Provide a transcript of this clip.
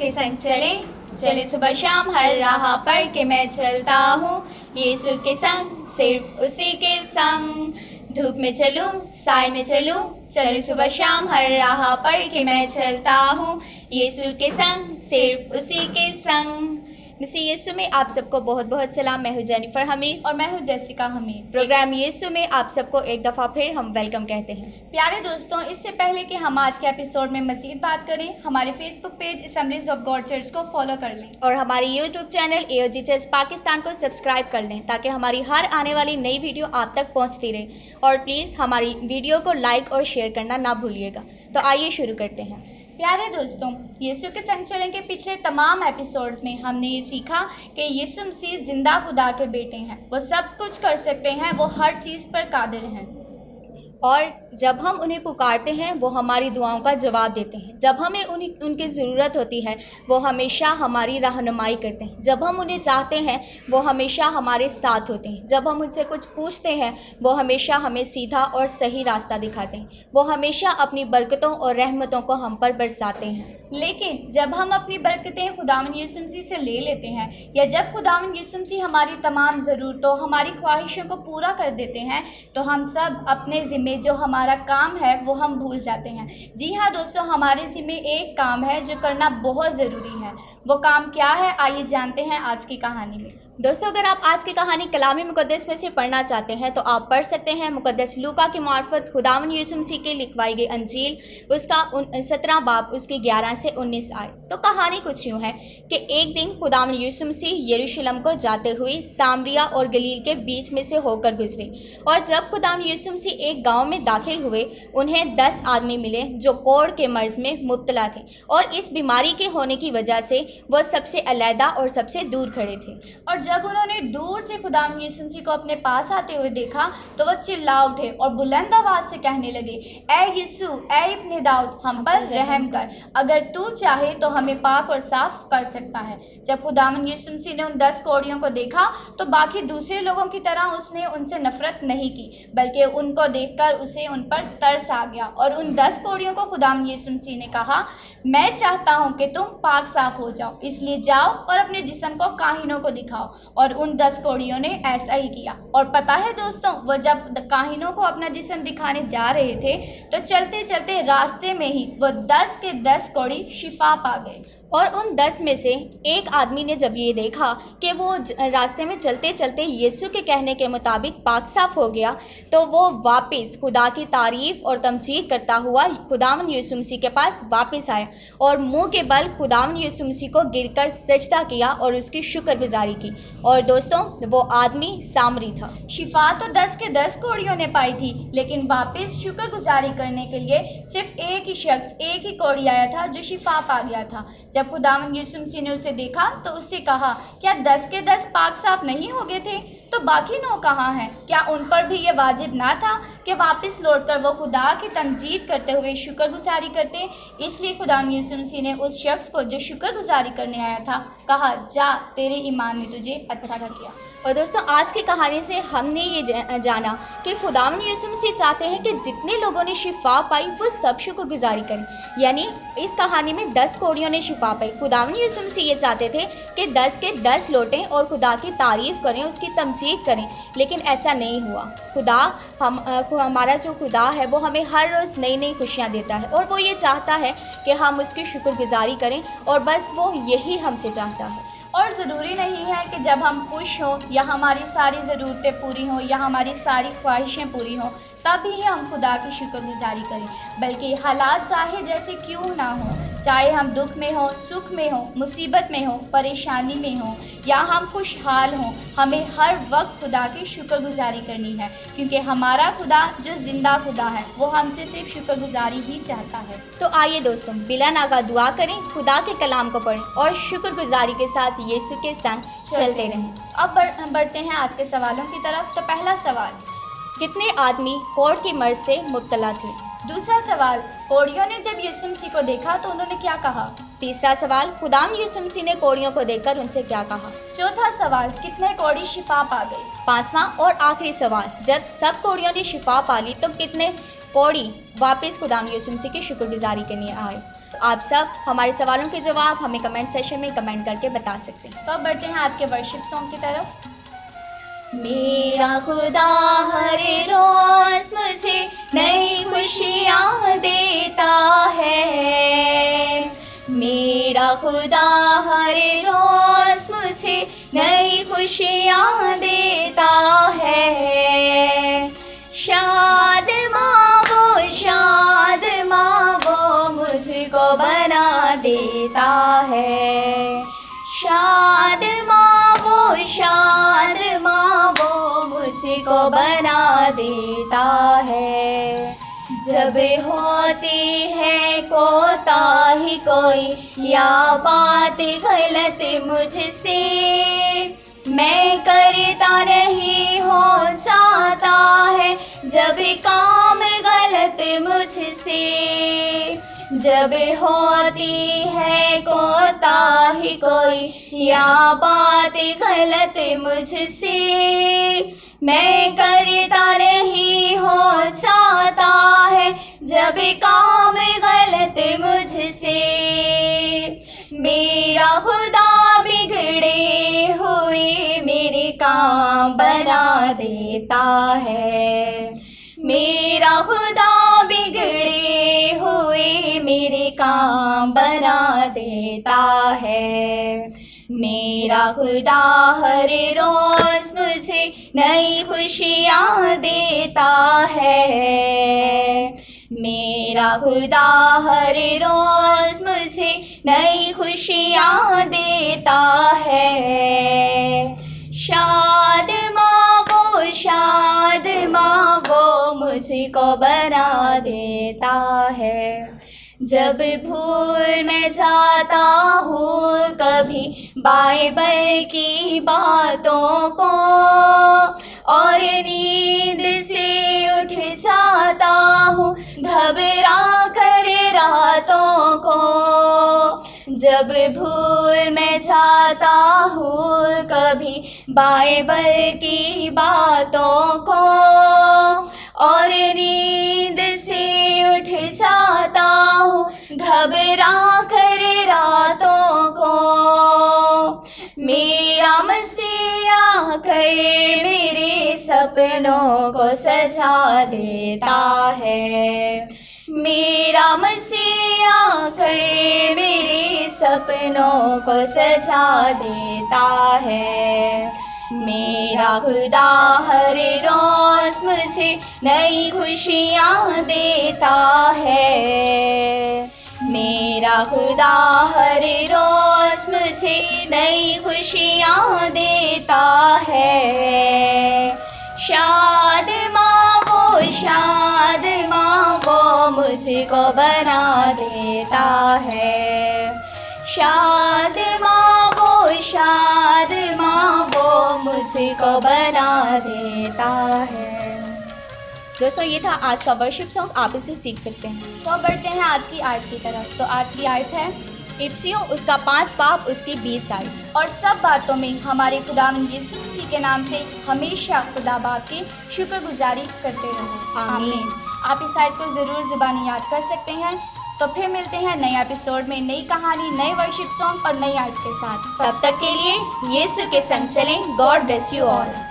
के संग चले, चले सुबह शाम हर राह पर के मैं चलता हूँ यीशु के संग, सिर्फ उसी के संग। धूप में चलूँ साय में चलूँ, चले सुबह शाम हर राह पर के मैं चलता हूँ यीशु के संग, सिर्फ उसी के संग। मसीह यीशु में आप सबको बहुत बहुत सलाम। मैं हूँ जेनिफर हमीद और मैं हूँ जेसिका हमीद। प्रोग्राम यीशु में आप सबको एक दफ़ा फिर हम वेलकम कहते हैं। प्यारे दोस्तों, इससे पहले कि हम आज के एपिसोड में मज़ीद बात करें, हमारे Facebook page assemblies of God church को फॉलो कर लें और हमारे YouTube channel AOG church Pakistan को सब्सक्राइब कर लें ताकि हमारी हर आने वाली नई वीडियो आप तक पहुँचती रहे। और प्लीज़ हमारी वीडियो को लाइक और शेयर करना ना भूलिएगा। तो आइए शुरू करते हैं। प्यारे दोस्तों, यीशु के संग चलें के पिछले तमाम एपिसोड्स में हमने ये सीखा कि यीशु मसीह जिंदा खुदा के बेटे हैं। वो सब कुछ कर सकते हैं, वो हर चीज़ पर कादिर हैं। और जब हम उन्हें पुकारते हैं वो हमारी दुआओं का जवाब देते हैं। जब हमें उनकी ज़रूरत होती है वो हमेशा हमारी रहनुमाई करते हैं। जब हम उन्हें चाहते हैं वो हमेशा हमारे साथ होते हैं। जब हम उनसे कुछ पूछते हैं वो हमेशा हमें सीधा और सही रास्ता दिखाते हैं। वो हमेशा अपनी बरकतों और रहमतों को हम पर बरसाते हैं। लेकिन जब हम अपनी बरकतें खुदावंद यीशु मसीह से ले लेते हैं, या जब खुदावंद यीशु मसीह हमारी तमाम ज़रूरतों, हमारी ख्वाहिशों को पूरा कर देते हैं, तो हम सब अपने ज़िम्मे जो हमारा काम है वो हम भूल जाते हैं। जी हाँ दोस्तों, हमारे ज़िम्मे एक काम है जो करना बहुत ज़रूरी है। वो काम क्या है, आइए जानते हैं आज की कहानी में। दोस्तों, अगर आप आज की कहानी कलामी मुक़द्दस में से पढ़ना चाहते हैं तो आप पढ़ सकते हैं मुक़द्दस लूका की मार्फत खुदावंद यीशु मसीह की लिखवाई गई अंजील, उसका 17 बाब, उसके 11 से 19 आए। तो कहानी कुछ यूँ है कि एक दिन खुदावंद यीशु मसीह यरूशलेम को जाते हुए सामरिया और गलील के बीच में से होकर गुजरे। और जब खुदावंद यीशु मसीह एक गाँव में दाखिल हुए, उन्हें 10 आदमी मिले जो कोढ़ के मर्ज में मुब्तला थे और इस बीमारी के होने की वजह से वह सबसे अलहदा और सबसे दूर खड़े थे। और जब उन्होंने दूर से खुदावंद यीशु मसीह को अपने पास आते हुए देखा तो वह चिल्ला उठे और बुलंद आवाज से कहने लगे, ऐ यीशु, ऐ इब्ने दाऊद, हम पर रहम कर। अगर तू चाहे तो हमें पाक और साफ कर सकता है। जब खुदावंद यीशु मसीह ने उन 10 कोढ़ियों को देखा तो बाकी दूसरे लोगों की तरह उसने उनसे नफरत नहीं की, बल्कि उनको देखकर उसे उन पर तरस आ गया। और उन 10 कोढ़ियों को खुदावंद यीशु मसीह ने कहा, मैं चाहता हूँ कि तुम पाक साफ हो जाओ, इसलिए जाओ और अपने जिस्म को काहिनों को दिखाओ। और उन 10 कोढ़ियों ने ऐसा ही किया। और पता है दोस्तों, वह जब काहिनों को अपना जिस्म दिखाने जा रहे थे तो चलते चलते रास्ते में ही वो 10 के 10 कोढ़ी शिफा पा गए। और उन 10 में से एक आदमी ने जब ये देखा कि वो रास्ते में चलते चलते यीशु के कहने के मुताबिक पाक साफ हो गया, तो वो वापस खुदा की तारीफ़ और तमजीद करता हुआ खुदावंद यीशु मसीह के पास वापस आया और मुंह के बल खुदावंद यीशु मसीह को गिरकर सजदा किया और उसकी शुक्रगुजारी की। और दोस्तों, वो आदमी सामरी था। शिफा तो 10 के 10 कोढ़ियों ने पाई थी, लेकिन वापस शुक्रगुजारी करने के लिए सिर्फ एक ही शख्स, एक ही कोढ़ी आया था जो शिफा पा गया था। जब खुदावंद यीशु मसीह ने उसे देखा तो उससे कहा, क्या 10 के 10 पाक साफ नहीं हो गए थे? तो बाकी 9 कहाँ हैं? क्या उन पर भी ये वाजिब ना था कि वापस लौटकर वो खुदा की तमजीद करते हुए शुक्रगुजारी करते? इसलिए खुदावंद यीशु मसीह ने उस शख्स को जो शुक्रगुजारी करने आया था कहा, जा, तेरे ईमान ने तुझे अच्छा किया। और दोस्तों, आज की कहानी से हमने ये जाना कि खुदावंद यीशु मसीह चाहते हैं कि जितने लोगों ने शिफा पाई वो सब शुक्रगुजारी करें। यानी इस कहानी में 10 कोढ़ियों ने शिफा पाई। खुदावंद यीशु मसीह ये चाहते थे कि 10 के 10 लौटें और खुदा की तारीफ़ करें, उसकी तमजीद करें, लेकिन ऐसा नहीं हुआ। हमारा जो खुदा है वो हमें हर रोज़ नई नई खुशियाँ देता है और वो ये चाहता है कि हम उसकी शुक्रगुजारी करें, और बस वो यही हमसे चाहता है। और ज़रूरी नहीं है कि जब हम खुश हों या हमारी सारी ज़रूरतें पूरी हों या हमारी सारी ख्वाहिशें पूरी हों तभी हम खुदा की शुक्रगुजारी करें, बल्कि हालात चाहे जैसे क्यों ना हो, चाहे हम दुख में हो, सुख में हो, मुसीबत में हो, परेशानी में हो या हम खुशहाल हों, हमें हर वक्त खुदा की शुक्रगुजारी करनी है, क्योंकि हमारा खुदा जो ज़िंदा खुदा है वो हमसे सिर्फ शुक्रगुजारी ही चाहता है। तो आइए दोस्तों, बिला नागा दुआ करें, खुदा के कलाम को पढ़ें और शुक्रगुजारी के साथ यीशु के संग चलते रहें। अब बढ़ते हैं आज के सवालों की तरफ। तो पहला सवाल, कितने आदमी कोढ़ की मर्ज से मुब्तला थे? दूसरा सवाल, कोढ़ियों ने जब यीशु मसीह को देखा तो उन्होंने क्या कहा? तीसरा सवाल, खुदावंद यीशु मसीह ने कोढ़ियों को देखकर उनसे क्या कहा? चौथा सवाल, कितने कोढ़ी शिफा पा गए? पांचवा और आखिरी सवाल, जब सब कोढ़ियों ने शिफा पा ली तो कितने कोढ़ी वापस खुदावंद यीशु मसीह की शुक्रगुजारी करने आए? तो आप सब हमारे सवालों के जवाब हमें कमेंट सेशन में कमेंट करके बता सकते हैं। तो अब बढ़ते हैं आज के वर्शिप सॉन्ग की तरफ। मेरा खुदा हर रोज मुझे नई खुशियाँ देता है, मेरा खुदा हर रोज मुझे नई खुशियाँ देता है। शाद माँ वो मुझको बना देता है, शाद माँ वो मुझको बना देता है। जब होती है कोताही कोई या बात गलत मुझसे, मैं करता नहीं हो जाता है जब काम गलत मुझसे। जब होती है कोताही कोई या बात गलत मुझसे, मैं करता नहीं हो जाता है जब काम गलत मुझसे। मेरा खुदा बिगड़े हुए मेरे काम बना देता है, मेरा खुदा बिगड़े हुए मेरे काम बना देता है। मेरा खुदा हर रोज मुझे नई खुशियाँ देता है, मेरा खुदा हर रोज मुझे नई खुशियाँ देता है। शाद माँ वो मुझको बना देता है। जब भूल मैं जाता हूँ कभी बाइबल की बातों को, और नींद से उठ जाता हूँ घबरा कर रातों को। जब भूल मैं जाता हूँ कभी बाइबल की बातों को, और नींद से उठ जाता हूँ घबरा कर रातों को। मेरा मसीहा आकर मेरे सपनों को सजा देता है, मेरा मसीहा आकर मेरे सपनों को सजा देता है। मेरा खुदा हर रोज मुझे नई खुशियाँ देता है, मेरा खुदा हर रोज मुझे नई खुशियाँ देता है। शाद माँ वो मुझको बना देता है, शाद माँ वो मुझको बना देता है। दोस्तों ये था आज का वर्शिप सॉन्ग, आप इसे सीख सकते हैं। तो अब बढ़ते हैं आज की आयत की तरफ। तो आज की आयत है इफिसियों उसका 5 बाब उसकी 20 आयत। और सब बातों में हमारे खुदावंद यीशु मसीह के नाम से हमेशा खुदा बाप की शुक्रगुजारी करते रहो, आमीन। आप इस आयत को ज़रूर ज़ुबानी याद कर सकते हैं। तो फिर मिलते हैं नए एपिसोड में, नई कहानी, नए वर्शिप सॉन्ग और नई आयत के साथ। तब तक के लिए यीशु के संग चलें। God bless you all.